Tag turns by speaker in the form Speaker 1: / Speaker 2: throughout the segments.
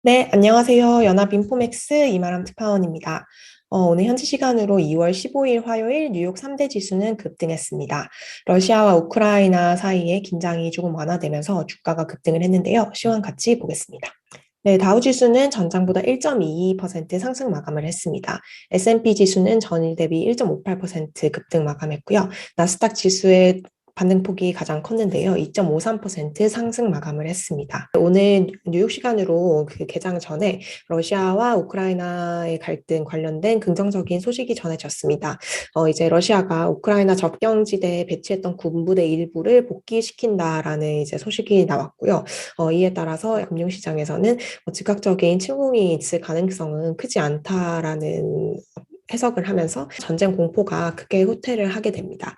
Speaker 1: 네, 안녕하세요. 연합인포맥스 이마람 특파원입니다. 오늘 현지 시간으로 2월 15일 화요일 뉴욕 3대 지수는 급등했습니다. 러시아와 우크라이나 사이에 긴장이 조금 완화되면서 주가가 급등을 했는데요. 시황 같이 보겠습니다. 네, 다우 지수는 전장보다 1.22% 상승 마감을 했습니다. S&P 지수는 전일 대비 1.58% 급등 마감했고요. 나스닥 지수의 반등폭이 가장 컸는데요. 2.53% 상승 마감을 했습니다. 오늘 뉴욕 시간으로 그 개장 전에 러시아와 우크라이나의 갈등 관련된 긍정적인 소식이 전해졌습니다. 이제 러시아가 우크라이나 접경지대에 배치했던 군부대 일부를 복귀시킨다라는 이제 소식이 나왔고요. 이에 따라서 금융시장에서는 즉각적인 침공이 있을 가능성은 크지 않다라는 해석을 하면서 전쟁 공포가 크게 후퇴를 하게 됩니다.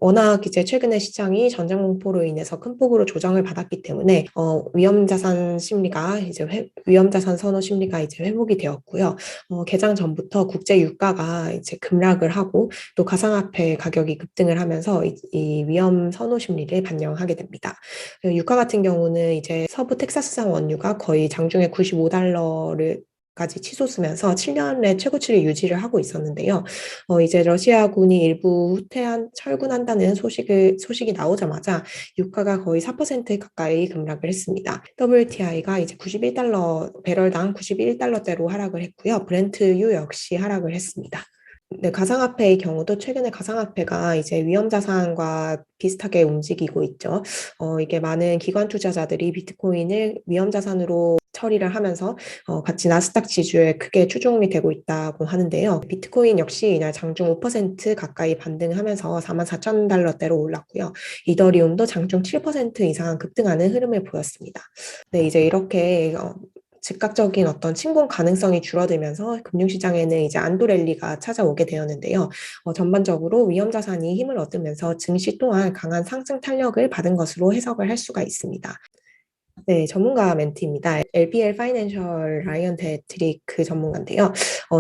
Speaker 1: 워낙 이제 최근에 시장이 전쟁 공포로 인해서 큰 폭으로 조정을 받았기 때문에 위험자산 심리가 이제 위험자산 선호 심리가 이제 회복이 되었고요. 개장 전부터 국제 유가가 이제 급락을 하고 또 가상화폐 가격이 급등을 하면서 이 위험 선호 심리를 반영하게 됩니다. 유가 같은 경우는 이제 서부 텍사스산 원유가 거의 장중에 95달러를 까지 치솟으면서 7년의 최고치를 유지를 하고 있었는데요. 이제 러시아군이 일부 철군한다는 소식이 나오자마자 유가가 거의 4% 가까이 급락을 했습니다. WTI가 이제 91달러, 배럴당 91달러대로 하락을 했고요. 브렌트유 역시 하락을 했습니다. 네, 가상화폐의 경우도 최근에 가상화폐가 이제 위험자산과 비슷하게 움직이고 있죠. 이게 많은 기관 투자자들이 비트코인을 위험자산으로 처리를 하면서 같이 나스닥 지수에 크게 추종이 되고 있다고 하는데요. 비트코인 역시 이날 장중 5% 가까이 반등하면서 44,000달러대로 올랐고요. 이더리움도 장중 7% 이상 급등하는 흐름을 보였습니다. 네, 이제 이렇게 즉각적인 어떤 침공 가능성이 줄어들면서 금융시장에는 이제 안도 랠리가 찾아오게 되었는데요. 전반적으로 위험자산이 힘을 얻으면서 증시 또한 강한 상승 탄력을 받은 것으로 해석을 할 수가 있습니다. 네, 전문가 멘트입니다. LPL 파이낸셜 라이언 데트리크 전문가인데요.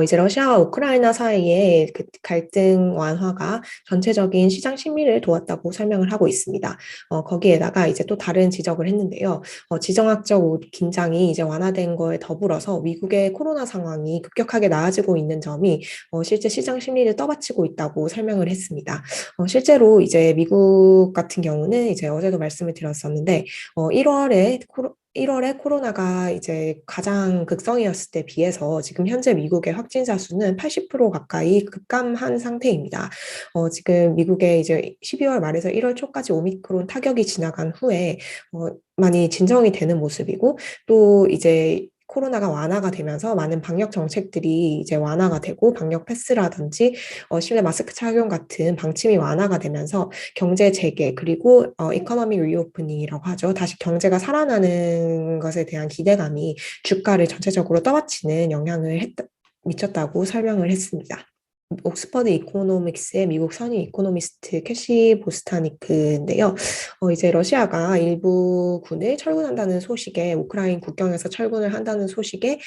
Speaker 1: 이제 러시아와 우크라이나 사이의 그 갈등 완화가 전체적인 시장 심리를 도왔다고 설명을 하고 있습니다. 거기에다가 이제 또 다른 지적을 했는데요. 지정학적 긴장이 이제 완화된 거에 더불어서 미국의 코로나 상황이 급격하게 나아지고 있는 점이 실제 시장 심리를 떠받치고 있다고 설명을 했습니다. 실제로 이제 미국 같은 경우는 이제 어제도 말씀을 드렸었는데 1월에 코로나가 이제 가장 극성이었을 때 비해서 지금 현재 미국의 확진자 수는 80% 가까이 급감한 상태입니다. 지금 미국의 이제 12월 말에서 1월 초까지 오미크론 타격이 지나간 후에 많이 진정이 되는 모습이고 또 이제 코로나가 완화가 되면서 많은 방역 정책들이 이제 완화가 되고 방역 패스라든지 실내 마스크 착용 같은 방침이 완화가 되면서 경제 재개 그리고 이코노미 리오프닝이라고 하죠. 다시 경제가 살아나는 것에 대한 기대감이 주가를 전체적으로 떠받치는 미쳤다고 설명을 했습니다. 옥스퍼드 이코노믹스의 미국 선임 이코노미스트 캐시 보스타니크인데요. 이제 러시아가 일부 군을 철군한다는 소식에 우크라이나 국경에서 철군을 한다는 소식에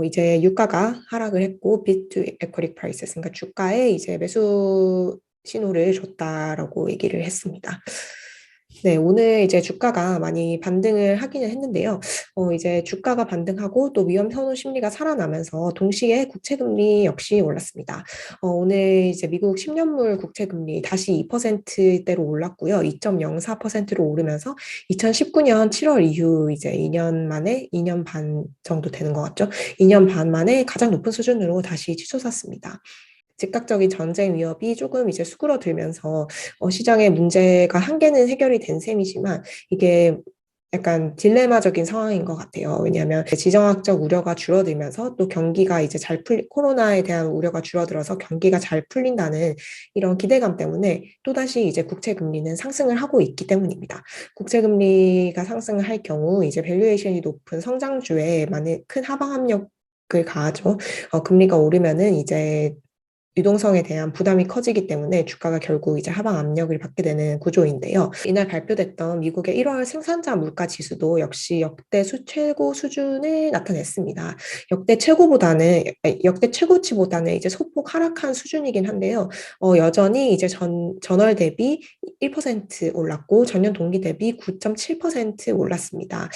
Speaker 1: 이제 유가가 하락을 했고 비트 에쿼리 프라이스 그러니까 주가에 이제 매수 신호를 줬다라고 얘기를 했습니다. 네, 오늘 이제 주가가 많이 반등을 하기는 했는데요. 이제 주가가 반등하고 또 위험 선호 심리가 살아나면서 동시에 국채금리 역시 올랐습니다. 오늘 이제 미국 10년물 국채금리 다시 2%대로 올랐고요. 2.04%로 오르면서 2019년 7월 이후 이제 2년 만에 2년 반 정도 되는 것 같죠. 2년 반 만에 가장 높은 수준으로 다시 치솟았습니다. 즉각적인 전쟁 위협이 조금 이제 수그러들면서 시장의 문제가 한계는 해결이 된 셈이지만 이게 약간 딜레마적인 상황인 것 같아요. 왜냐하면 지정학적 우려가 줄어들면서 또 경기가 이제 코로나에 대한 우려가 줄어들어서 경기가 잘 풀린다는 이런 기대감 때문에 또다시 이제 국채 금리는 상승을 하고 있기 때문입니다. 국채 금리가 상승을 할 경우 이제 밸류에이션이 높은 성장주에 많은 큰 하방 압력을 가하죠. 금리가 오르면은 이제 유동성에 대한 부담이 커지기 때문에 주가가 결국 이제 하방 압력을 받게 되는 구조인데요. 이날 발표됐던 미국의 1월 생산자 물가 지수도 역시 역대 최고 수준을 나타냈습니다. 역대 최고치보다는 이제 소폭 하락한 수준이긴 한데요. 여전히 이제 전월 대비 1% 올랐고 전년 동기 대비 9.7% 올랐습니다.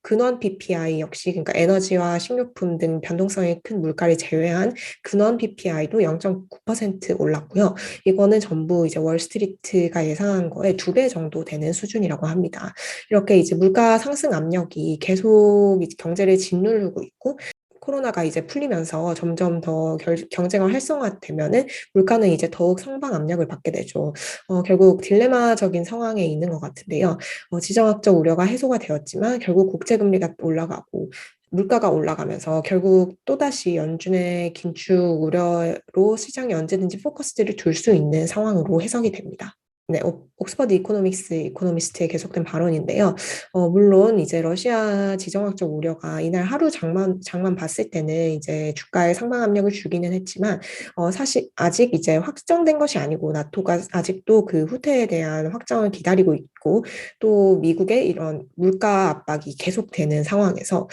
Speaker 1: 근원 PPI 역시 그러니까 에너지와 식료품 등 변동성이 큰 물가를 제외한 근원 PPI도 0.9% 올랐고요. 이거는 전부 이제 월스트리트가 예상한 거에 2배 정도 되는 수준이라고 합니다. 이렇게 이제 물가 상승 압력이 계속 경제를 짓누르고 있고 코로나가 이제 풀리면서 점점 더 경제가 활성화되면은 물가는 이제 더욱 상방 압력을 받게 되죠. 결국 딜레마적인 상황에 있는 것 같은데요. 지정학적 우려가 해소가 되었지만 결국 국제금리가 올라가고 물가가 올라가면서 결국 또다시 연준의 긴축 우려로 시장이 언제든지 포커스를 둘 수 있는 상황으로 해석이 됩니다. 네, 옥스퍼드 이코노미스트의 계속된 발언인데요. 물론 이제 러시아 지정학적 우려가 이날 하루 장만 봤을 때는 이제 주가에 상방 압력을 주기는 했지만, 사실 아직 이제 확정된 것이 아니고 나토가 아직도 그 후퇴에 대한 확정을 기다리고 있고, 또 미국의 이런 물가 압박이 계속되는 상황에서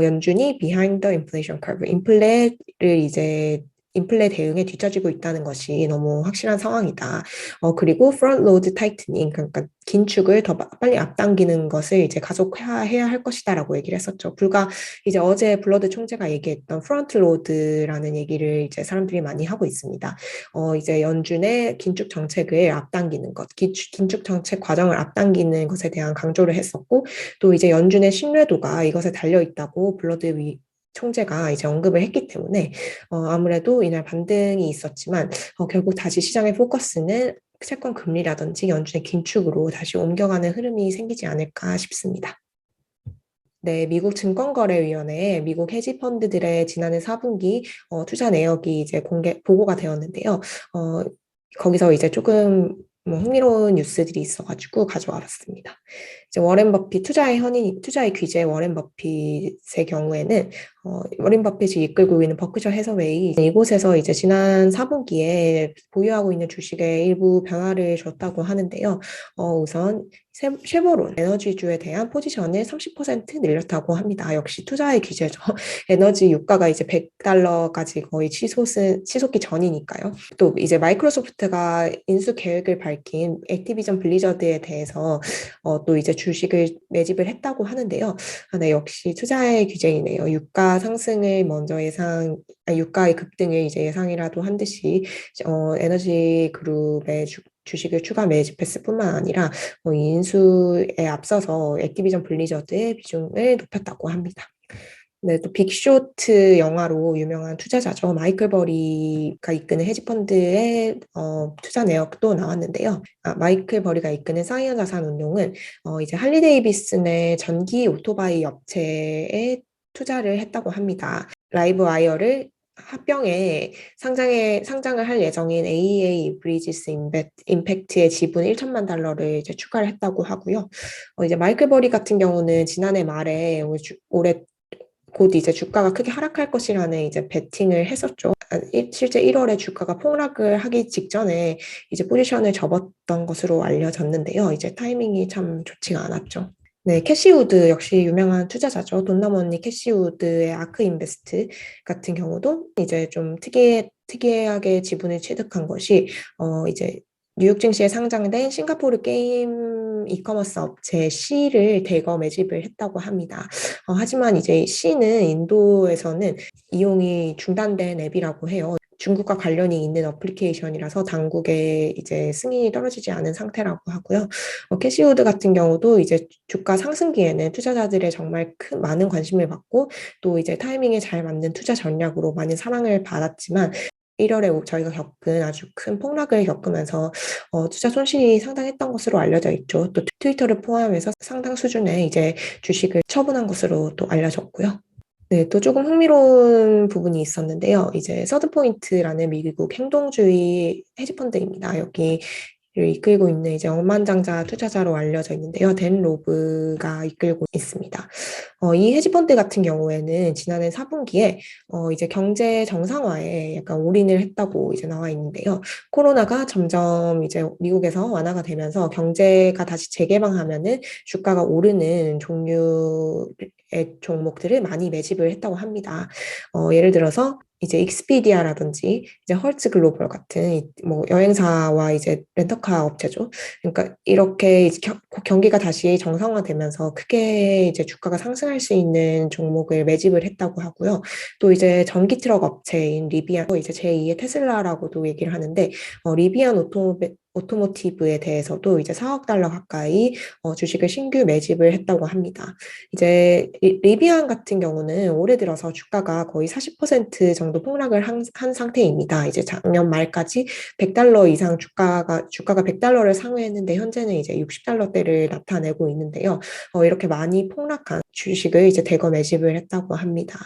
Speaker 1: 연준이 behind the inflation curve, 인플레 대응에 뒤처지고 있다는 것이 너무 확실한 상황이다. 그리고 front load tightening, 그러니까 긴축을 더 빨리 앞당기는 것을 이제 가속화해야 할 것이다라고 얘기를 했었죠. 이제 어제 블러드 총재가 얘기했던 front load라는 얘기를 이제 사람들이 많이 하고 있습니다. 이제 연준의 긴축 정책을 앞당기는 것, 긴축 정책 과정을 앞당기는 것에 대한 강조를 했었고, 또 이제 연준의 신뢰도가 이것에 달려 있다고 블러드 총재가 이제 언급을 했기 때문에 아무래도 이날 반등이 있었지만 결국 다시 시장의 포커스는 채권 금리라든지 연준의 긴축으로 다시 옮겨가는 흐름이 생기지 않을까 싶습니다. 네, 미국 증권거래위원회에 미국 헤지펀드들의 지난해 4분기 투자 내역이 이제 보고가 되었는데요. 거기서 이제 조금 뭐 흥미로운 뉴스들이 있어가지고 가져와 봤습니다. 이제 워렌 버핏 투자의 귀재 워렌 버핏의 경우에는 워렌 버핏이 이끌고 있는 버크셔 해서웨이 이곳에서 이제 지난 4분기에 보유하고 있는 주식에 일부 변화를 줬다고 하는데요. 우선 쉐보론 에너지주에 대한 포지션을 30% 늘렸다고 합니다. 역시 투자의 규제죠. 에너지 유가가 이제 $100까지 거의 치솟기 전이니까요. 또 이제 마이크로소프트가 인수 계획을 밝힌 액티비전 블리저드에 대해서 또 이제 주식을 매집을 했다고 하는데요. 네, 역시 투자의 규제이네요. 유가의 급등을 이제 예상이라도 한 듯이 에너지 그룹의 주식을 추가 매집했을 뿐만 아니라 인수에 앞서서 액티비전 블리저드의 비중을 높였다고 합니다. 네, 또 빅쇼트 영화로 유명한 투자자죠. 마이클 버리가 이끄는 헤지펀드의 투자 내역도 나왔는데요. 마이클 버리가 이끄는 사이언 자산운용은 이제 할리 데이비슨의 전기 오토바이 업체에 투자를 했다고 합니다. 라이브 와이어를 합병에 상장을 할 예정인 AEA 브리지스 임팩트의 지분 1천만 달러를 이제 추가를 했다고 하고요. 이제 마이클 버리 같은 경우는 지난해 말에 올해 곧 이제 주가가 크게 하락할 것이라는 이제 베팅을 했었죠. 실제 1월에 주가가 폭락을 하기 직전에 이제 포지션을 접었던 것으로 알려졌는데요. 이제 타이밍이 참 좋지가 않았죠. 네, 캐시우드 역시 유명한 투자자죠. 돈나머니 캐시우드의 아크 인베스트 같은 경우도 이제 좀 특이하게 지분을 취득한 것이 이제 뉴욕 증시에 상장된 싱가포르 게임 이커머스 업체 C를 대거 매집을 했다고 합니다. 하지만 이제 C는 인도에서는 이용이 중단된 앱이라고 해요. 중국과 관련이 있는 어플리케이션이라서 당국의 이제 승인이 떨어지지 않은 상태라고 하고요. 캐시우드 같은 경우도 이제 주가 상승기에는 투자자들의 정말 많은 관심을 받고 또 이제 타이밍에 잘 맞는 투자 전략으로 많은 사랑을 받았지만 1월에 저희가 겪은 아주 큰 폭락을 겪으면서 투자 손실이 상당했던 것으로 알려져 있죠. 또 트위터를 포함해서 상당 수준의 이제 주식을 처분한 것으로 또 알려졌고요. 네, 또 조금 흥미로운 부분이 있었는데요. 이제 서드포인트라는 미국 행동주의 헤지펀드입니다. 여기를 이끌고 있는 이제 억만장자 투자자로 알려져 있는데요. 댄 로브가 이끌고 있습니다. 이 헤지펀드 같은 경우에는 지난해 4분기에 이제 경제 정상화에 약간 올인을 했다고 이제 나와 있는데요. 코로나가 점점 이제 미국에서 완화가 되면서 경제가 다시 재개방하면은 주가가 오르는 종류의 종목들을 많이 매집을 했다고 합니다. 예를 들어서 이제 익스피디아라든지 이제 헐츠 글로벌 같은 뭐 여행사와 이제 렌터카 업체죠. 그러니까 이렇게 이제 경기가 다시 정상화되면서 크게 이제 주가가 상승할 수 있는 종목을 매집을 했다고 하고요. 또 이제 전기 트럭 업체인 리비안, 이제 제2의 테슬라라고도 얘기를 하는데, 리비안 오토모티브에 대해서도 이제 4억 달러 가까이 주식을 신규 매집을 했다고 합니다. 이제 리비안 같은 경우는 올해 들어서 주가가 거의 40% 정도 폭락을 한 상태입니다. 이제 작년 말까지 100달러 이상 주가가 100달러를 상회했는데 현재는 이제 60달러대를 나타내고 있는데요. 이렇게 많이 폭락한 주식을 이제 대거 매집을 했다고 합니다.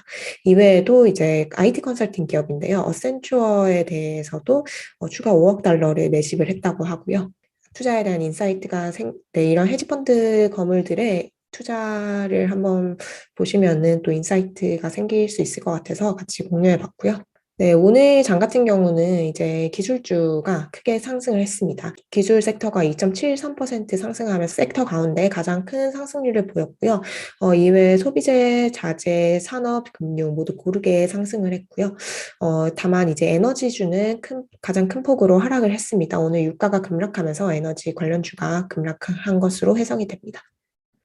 Speaker 1: 이외에도 이제 IT 컨설팅 기업인데요. 어센추어에 대해서도 추가 5억 달러를 매집을 했다고 하고요. 투자에 대한 인사이트가 네, 이런 헤지펀드 거물들의 투자를 한번 보시면은 또 인사이트가 생길 수 있을 것 같아서 같이 공유해 봤고요. 네, 오늘 장 같은 경우는 이제 기술주가 크게 상승을 했습니다. 기술 섹터가 2.73% 상승하면서 섹터 가운데 가장 큰 상승률을 보였고요. 이외에 소비재, 자재, 산업, 금융 모두 고르게 상승을 했고요. 다만 이제 에너지주는 가장 큰 폭으로 하락을 했습니다. 오늘 유가가 급락하면서 에너지 관련주가 급락한 것으로 해석이 됩니다.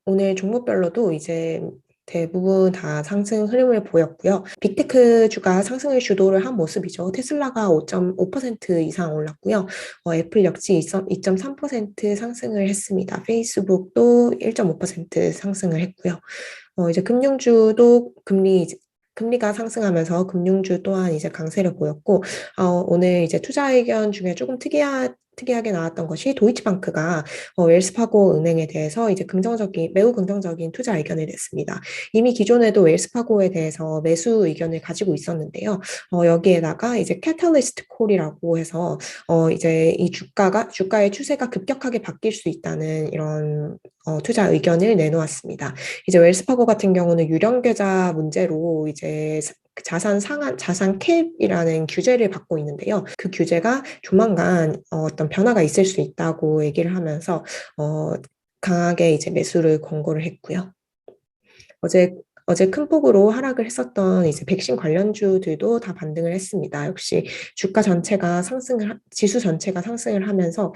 Speaker 1: 오늘 종목별로도 이제 대부분 다 상승 흐름을 보였고요. 빅테크 주가 상승을 주도를 한 모습이죠. 테슬라가 5.5% 이상 올랐고요. 애플 역시 2.3% 상승을 했습니다. 페이스북도 1.5% 상승을 했고요. 이제 금융주도 금리가 상승하면서 금융주 또한 이제 강세를 보였고, 오늘 이제 투자 의견 중에 조금 특이하게 나왔던 것이 도이치방크가 웰스파고 은행에 대해서 이제 매우 긍정적인 투자 의견을 냈습니다. 이미 기존에도 웰스파고에 대해서 매수 의견을 가지고 있었는데요. 여기에다가 이제 캐탈리스트 콜이라고 해서 이제 이 주가의 추세가 급격하게 바뀔 수 있다는 이런 투자 의견을 내놓았습니다. 이제 웰스파고 같은 경우는 유령 계좌 문제로 이제 자산 캡이라는 규제를 받고 있는데요. 그 규제가 조만간 어떤 변화가 있을 수 있다고 얘기를 하면서 강하게 이제 매수를 권고를 했고요. 어제 큰 폭으로 하락을 했었던 이제 백신 관련주들도 다 반등을 했습니다. 역시 지수 전체가 상승을 하면서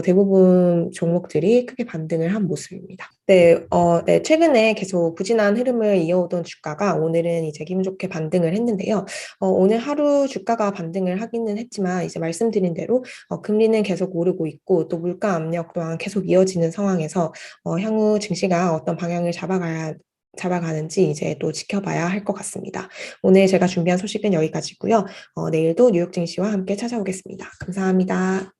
Speaker 1: 대부분 종목들이 크게 반등을 한 모습입니다. 네, 최근에 계속 부진한 흐름을 이어오던 주가가 오늘은 이제 기분 좋게 반등을 했는데요. 오늘 하루 주가가 반등을 하기는 했지만 이제 말씀드린 대로 금리는 계속 오르고 있고 또 물가 압력 또한 계속 이어지는 상황에서 향후 증시가 어떤 방향을 잡아가는지 이제 또 지켜봐야 할 것 같습니다. 오늘 제가 준비한 소식은 여기까지고요. 내일도 뉴욕 증시와 함께 찾아오겠습니다. 감사합니다.